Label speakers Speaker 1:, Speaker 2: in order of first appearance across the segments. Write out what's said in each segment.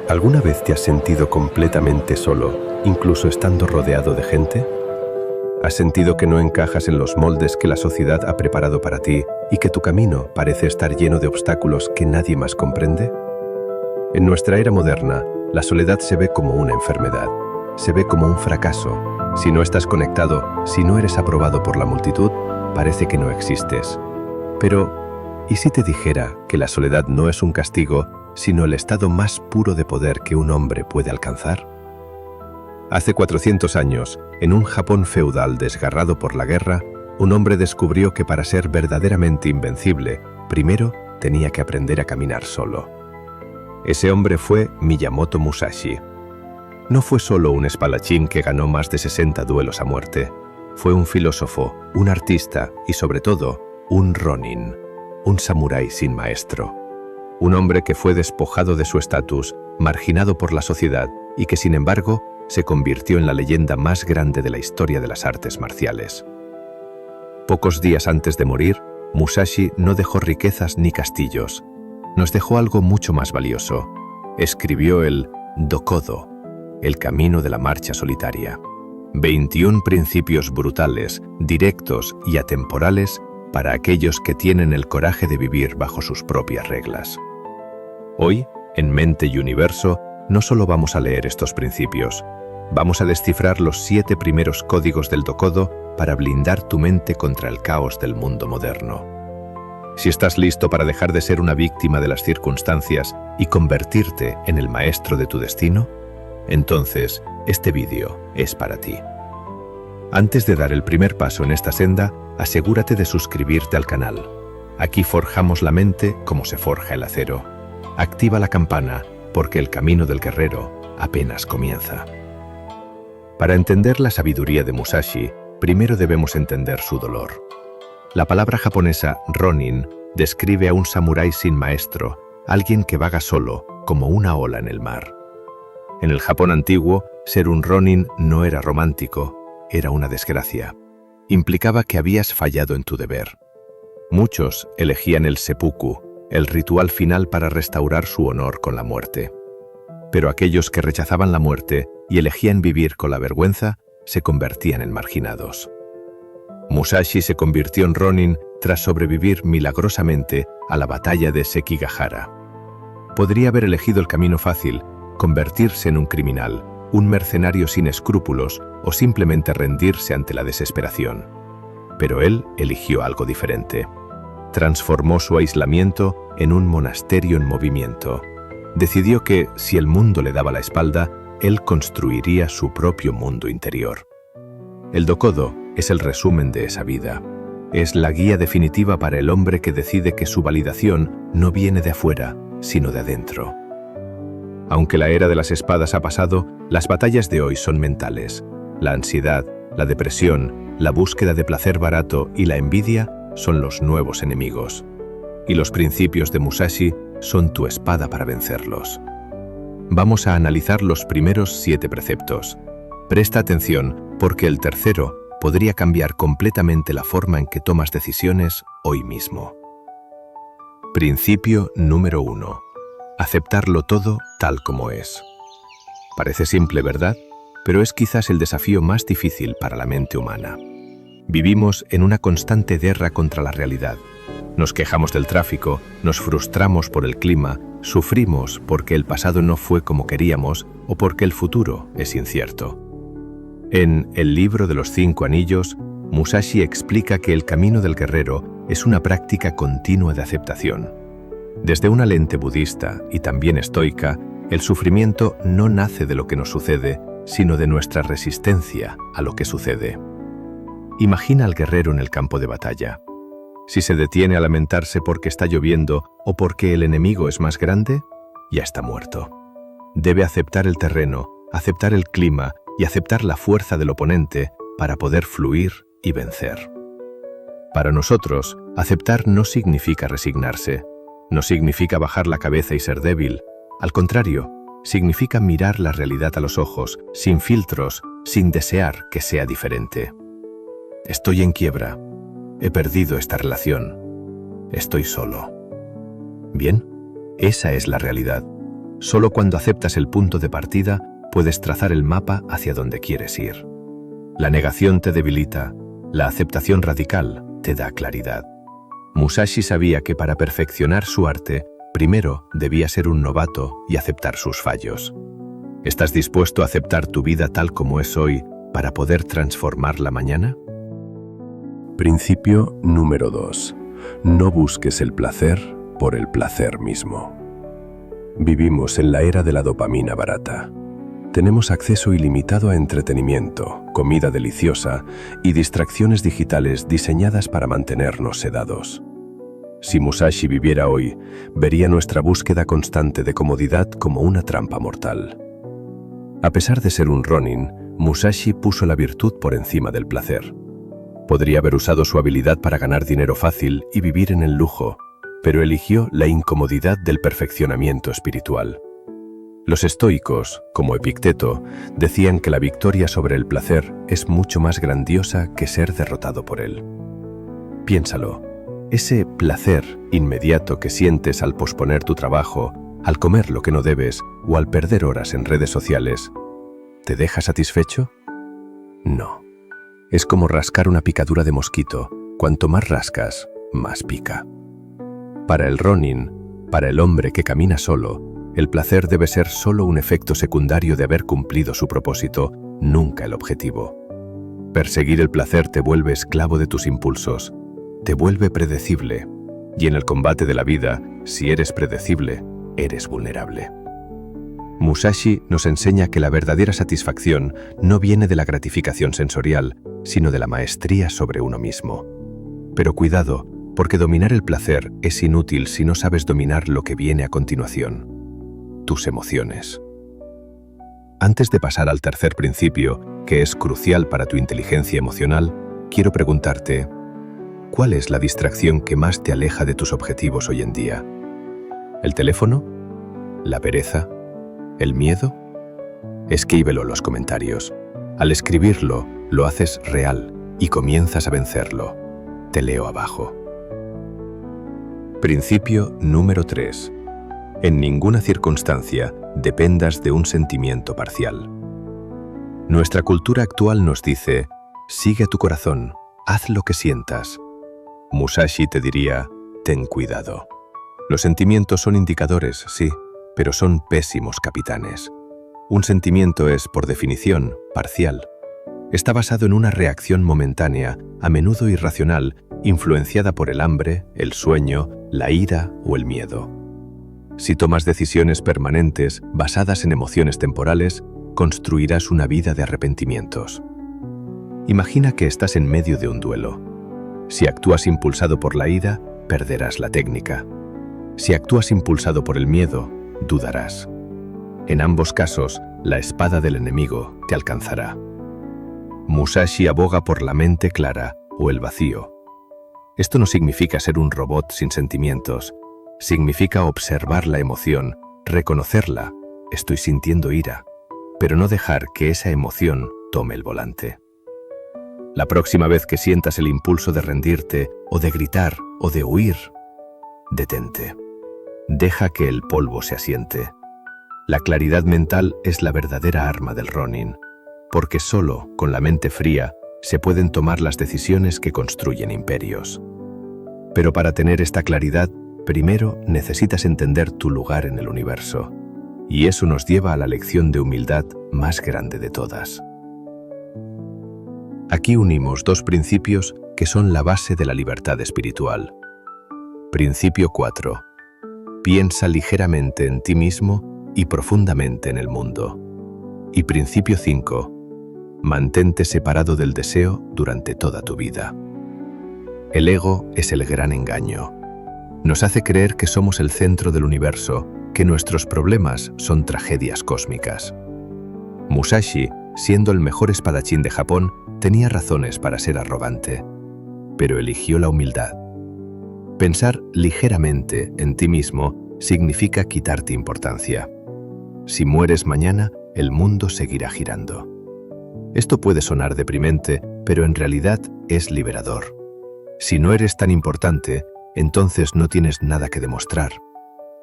Speaker 1: ¿Alguna vez te has sentido completamente solo, incluso estando rodeado de gente? ¿Has sentido que no encajas en los moldes que la sociedad ha preparado para ti y que tu camino parece estar lleno de obstáculos que nadie más comprende? En nuestra era moderna, la soledad se ve como una enfermedad, se ve como un fracaso. Si no estás conectado, si no eres aprobado por la multitud, parece que no existes. Pero, ¿y si te dijera que la soledad no es un castigo, sino el estado más puro de poder que un hombre puede alcanzar? Hace 400 años, en un Japón feudal desgarrado por la guerra, un hombre descubrió que para ser verdaderamente invencible, primero tenía que aprender a caminar solo. Ese hombre fue Miyamoto Musashi. No fue solo un espadachín que ganó más de 60 duelos a muerte. Fue un filósofo, un artista y, sobre todo, un ronin, un samurái sin maestro. Un hombre que fue despojado de su estatus, marginado por la sociedad y que, sin embargo, se convirtió en la leyenda más grande de la historia de las artes marciales. Pocos días antes de morir, Musashi no dejó riquezas ni castillos. Nos dejó algo mucho más valioso. Escribió el Dokodo, el camino de la marcha solitaria. 21 principios brutales, directos y atemporales para aquellos que tienen el coraje de vivir bajo sus propias reglas. Hoy, en Mente y Universo, no solo vamos a leer estos principios, vamos a descifrar los 7 primeros códigos del Dokodo para blindar tu mente contra el caos del mundo moderno. Si estás listo para dejar de ser una víctima de las circunstancias y convertirte en el maestro de tu destino, entonces este vídeo es para ti. Antes de dar el primer paso en esta senda, asegúrate de suscribirte al canal. Aquí forjamos la mente como se forja el acero. Activa la campana, porque el camino del guerrero apenas comienza. Para entender la sabiduría de Musashi, primero debemos entender su dolor. La palabra japonesa ronin describe a un samurái sin maestro, alguien que vaga solo, como una ola en el mar. En el Japón antiguo, ser un ronin no era romántico, era una desgracia. Implicaba que habías fallado en tu deber. Muchos elegían el seppuku, el ritual final para restaurar su honor con la muerte. Pero aquellos que rechazaban la muerte y elegían vivir con la vergüenza, se convertían en marginados. Musashi se convirtió en ronin tras sobrevivir milagrosamente a la batalla de Sekigahara. Podría haber elegido el camino fácil, convertirse en un criminal, un mercenario sin escrúpulos o simplemente rendirse ante la desesperación. Pero él eligió algo diferente. Transformó su aislamiento en un monasterio en movimiento. Decidió que, si el mundo le daba la espalda, él construiría su propio mundo interior. El Dokodo es el resumen de esa vida. Es la guía definitiva para el hombre que decide que su validación no viene de afuera, sino de adentro. Aunque la era de las espadas ha pasado, las batallas de hoy son mentales. La ansiedad, la depresión, la búsqueda de placer barato y la envidia son los nuevos enemigos. Y los principios de Musashi son tu espada para vencerlos. Vamos a analizar los primeros 7 preceptos. Presta atención, porque el tercero podría cambiar completamente la forma en que tomas decisiones hoy mismo. Principio número 1. Aceptarlo todo tal como es. Parece simple, ¿verdad? Pero es quizás el desafío más difícil para la mente humana. Vivimos en una constante guerra contra la realidad. Nos quejamos del tráfico, nos frustramos por el clima, sufrimos porque el pasado no fue como queríamos o porque el futuro es incierto. En El libro de los 5 anillos, Musashi explica que el camino del guerrero es una práctica continua de aceptación. Desde una lente budista y también estoica, el sufrimiento no nace de lo que nos sucede, sino de nuestra resistencia a lo que sucede. Imagina al guerrero en el campo de batalla. Si se detiene a lamentarse porque está lloviendo o porque el enemigo es más grande, ya está muerto. Debe aceptar el terreno, aceptar el clima y aceptar la fuerza del oponente para poder fluir y vencer. Para nosotros, aceptar no significa resignarse, no significa bajar la cabeza y ser débil. Al contrario, significa mirar la realidad a los ojos, sin filtros, sin desear que sea diferente. Estoy en quiebra. He perdido esta relación. Estoy solo. Bien, esa es la realidad. Solo cuando aceptas el punto de partida puedes trazar el mapa hacia donde quieres ir. La negación te debilita, la aceptación radical te da claridad. Musashi sabía que para perfeccionar su arte, primero debía ser un novato y aceptar sus fallos. ¿Estás dispuesto a aceptar tu vida tal como es hoy para poder transformarla mañana? Principio número 2. No busques el placer por el placer mismo. Vivimos en la era de la dopamina barata. Tenemos acceso ilimitado a entretenimiento, comida deliciosa y distracciones digitales diseñadas para mantenernos sedados. Si Musashi viviera hoy, vería nuestra búsqueda constante de comodidad como una trampa mortal. A pesar de ser un ronin, Musashi puso la virtud por encima del placer. Podría haber usado su habilidad para ganar dinero fácil y vivir en el lujo, pero eligió la incomodidad del perfeccionamiento espiritual. Los estoicos, como Epicteto, decían que la victoria sobre el placer es mucho más grandiosa que ser derrotado por él. Piénsalo, ese placer inmediato que sientes al posponer tu trabajo, al comer lo que no debes o al perder horas en redes sociales, ¿te deja satisfecho? No. Es como rascar una picadura de mosquito. Cuanto más rascas, más pica. Para el ronin, para el hombre que camina solo, el placer debe ser solo un efecto secundario de haber cumplido su propósito, nunca el objetivo. Perseguir el placer te vuelve esclavo de tus impulsos, te vuelve predecible, y en el combate de la vida, si eres predecible, eres vulnerable. Musashi nos enseña que la verdadera satisfacción no viene de la gratificación sensorial, sino de la maestría sobre uno mismo. Pero cuidado, porque dominar el placer es inútil si no sabes dominar lo que viene a continuación: tus emociones. Antes de pasar al tercer principio, que es crucial para tu inteligencia emocional, quiero preguntarte, ¿cuál es la distracción que más te aleja de tus objetivos hoy en día? ¿El teléfono? ¿La pereza? ¿El miedo? Escríbelo en los comentarios. Al escribirlo, lo haces real y comienzas a vencerlo. Te leo abajo. Principio número 3. En ninguna circunstancia dependas de un sentimiento parcial. Nuestra cultura actual nos dice, sigue tu corazón, haz lo que sientas. Musashi te diría, ten cuidado. Los sentimientos son indicadores, sí, pero son pésimos capitanes. Un sentimiento es, por definición, parcial. Está basado en una reacción momentánea, a menudo irracional, influenciada por el hambre, el sueño, la ira o el miedo. Si tomas decisiones permanentes basadas en emociones temporales, construirás una vida de arrepentimientos. Imagina que estás en medio de un duelo. Si actúas impulsado por la ira, perderás la técnica. Si actúas impulsado por el miedo, dudarás. En ambos casos, la espada del enemigo te alcanzará. Musashi aboga por la mente clara o el vacío. Esto no significa ser un robot sin sentimientos. Significa observar la emoción, reconocerla, estoy sintiendo ira, pero no dejar que esa emoción tome el volante. La próxima vez que sientas el impulso de rendirte, o de gritar, o de huir, detente. Deja que el polvo se asiente. La claridad mental es la verdadera arma del ronin, porque solo con la mente fría se pueden tomar las decisiones que construyen imperios. Pero para tener esta claridad, primero necesitas entender tu lugar en el universo, y eso nos lleva a la lección de humildad más grande de todas. Aquí unimos dos principios que son la base de la libertad espiritual. Principio 4. Piensa ligeramente en ti mismo y profundamente en el mundo. Y principio 5. Mantente separado del deseo durante toda tu vida. El ego es el gran engaño. Nos hace creer que somos el centro del universo, que nuestros problemas son tragedias cósmicas. Musashi, siendo el mejor espadachín de Japón, tenía razones para ser arrogante, pero eligió la humildad. Pensar ligeramente en ti mismo significa quitarte importancia. Si mueres mañana, el mundo seguirá girando. Esto puede sonar deprimente, pero en realidad es liberador. Si no eres tan importante, entonces no tienes nada que demostrar.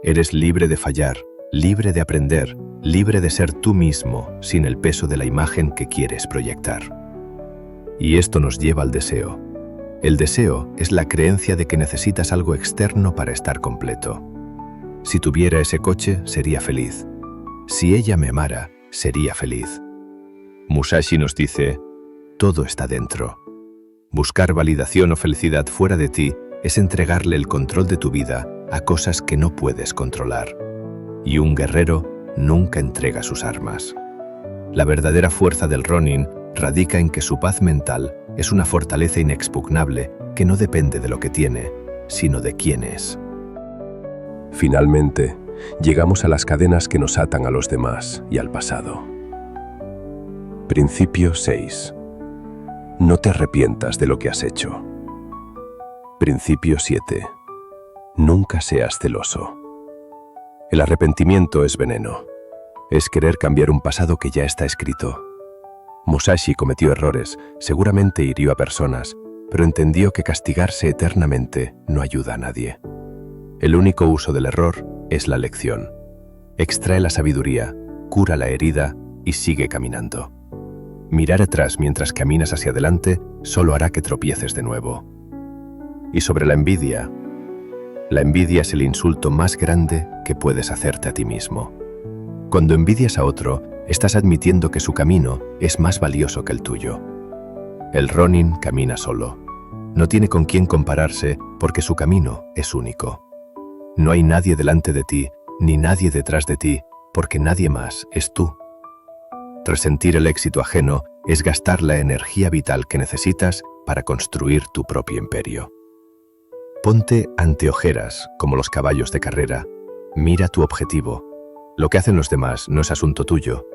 Speaker 1: Eres libre de fallar, libre de aprender, libre de ser tú mismo sin el peso de la imagen que quieres proyectar. Y esto nos lleva al deseo. El deseo es la creencia de que necesitas algo externo para estar completo. Si tuviera ese coche, sería feliz. Si ella me amara, sería feliz. Musashi nos dice, todo está dentro. Buscar validación o felicidad fuera de ti es entregarle el control de tu vida a cosas que no puedes controlar. Y un guerrero nunca entrega sus armas. La verdadera fuerza del Ronin radica en que su paz mental es una fortaleza inexpugnable que no depende de lo que tiene, sino de quién es. Finalmente, llegamos a las cadenas que nos atan a los demás y al pasado. Principio 6. No te arrepientas de lo que has hecho. Principio 7. Nunca seas celoso. El arrepentimiento es veneno. Es querer cambiar un pasado que ya está escrito. Musashi cometió errores, seguramente hirió a personas, pero entendió que castigarse eternamente no ayuda a nadie. El único uso del error es la lección. Extrae la sabiduría, cura la herida y sigue caminando. Mirar atrás mientras caminas hacia adelante solo hará que tropieces de nuevo. Y sobre la envidia es el insulto más grande que puedes hacerte a ti mismo. Cuando envidias a otro, estás admitiendo que su camino es más valioso que el tuyo. El Ronin camina solo. No tiene con quién compararse porque su camino es único. No hay nadie delante de ti, ni nadie detrás de ti, porque nadie más es tú. Resentir el éxito ajeno es gastar la energía vital que necesitas para construir tu propio imperio. Ponte anteojeras, como los caballos de carrera. Mira tu objetivo. Lo que hacen los demás no es asunto tuyo.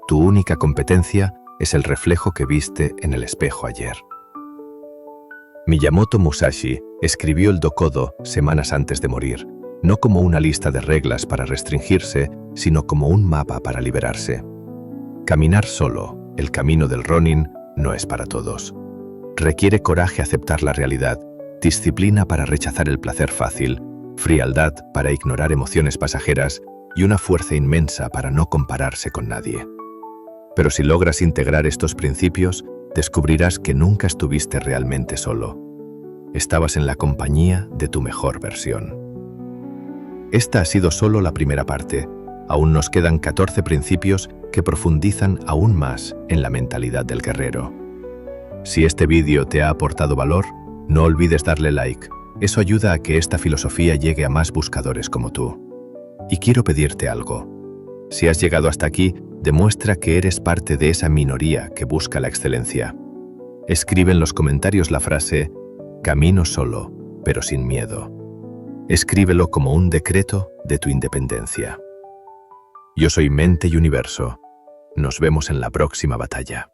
Speaker 1: Tu única competencia es el reflejo que viste en el espejo ayer. Miyamoto Musashi escribió el Dokodo semanas antes de morir, no como una lista de reglas para restringirse, sino como un mapa para liberarse. Caminar solo, el camino del Ronin, no es para todos. Requiere coraje aceptar la realidad, disciplina para rechazar el placer fácil, frialdad para ignorar emociones pasajeras y una fuerza inmensa para no compararse con nadie. Pero si logras integrar estos principios, descubrirás que nunca estuviste realmente solo. Estabas en la compañía de tu mejor versión. Esta ha sido solo la primera parte. Aún nos quedan 14 principios que profundizan aún más en la mentalidad del guerrero. Si este vídeo te ha aportado valor, no olvides darle like. Eso ayuda a que esta filosofía llegue a más buscadores como tú. Y quiero pedirte algo. Si has llegado hasta aquí, demuestra que eres parte de esa minoría que busca la excelencia. Escribe en los comentarios la frase «Camino solo, pero sin miedo». Escríbelo como un decreto de tu independencia. Yo soy Mente y Universo. Nos vemos en la próxima batalla.